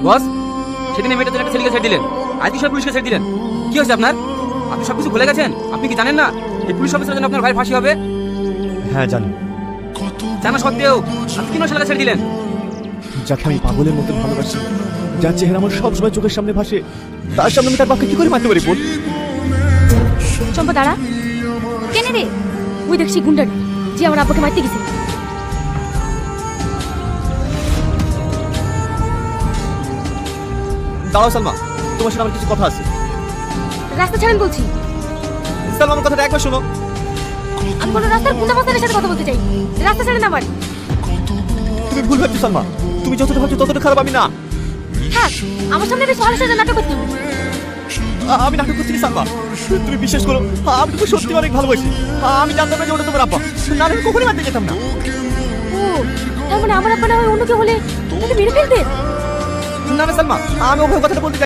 বস, সেদিন মেয়েটার জন্য একটা ছেলেকে ছেড়ে দিলেন, আজকে সব পুলিশকে ছেড়ে দিলেন। কি হয়েছে আপনার? আপনি সবকিছু ভুলে গেছেন? আপনি কি জানেন না এই পুলিশ অফিসারের জন্য আপনার ভাইয়ের ফাঁসি হবে? হ্যাঁ জানি। জানা সত্ত্বেও আপনি কেন ছেলেকে ছেড়ে দিলেন? যাকে আমি পাগলের মতো ভালোবাসি, যার চেহারা আমার সবসময় চোখের সামনে ভাসে, তার সামনে আমি তার বাপকে কি করে মারতে পারি বল? চম্পা দাঁড়া। কেন রে? ওই দেখছি গুন্ডাটা যে আমার আব্বাকে মারতে গেছে। দাঁড়াও সালমা, তোমার সাথে আমার কিছু কথা আছে। রাস্তা ছাড়েন বলছি। সালমা, আমার কথাটা একবার শোনো। আমি কোনো রাস্তার গুন্ডা মাস্তানের সাথে কথা বলতে চাই। রাস্তা ছাড়েন আমার। তুমি ভুল ভাবছো সালমা, তুমি যতটা ভাবছো ততটা খারাপ আমি না। হ্যাঁ, আমার সামনে বেশ ভালো সাজা নাটক করতে হবে। আমি নাটক করছি সালমা, তুমি বিশ্বাস করো, আমি তোমাকে সত্যি অনেক ভালোবাসি। আমি জানতাম না যে ওটা তোমার আব্বা, না আমি কখনোই মারতে যেতাম না। ও, তার মানে আমার আব্বা না হয় অন্য কেউ হলে তোকে মেরে ফেলতেন? না না সালমা, আমি ওকে কথাটা বলতে চাই।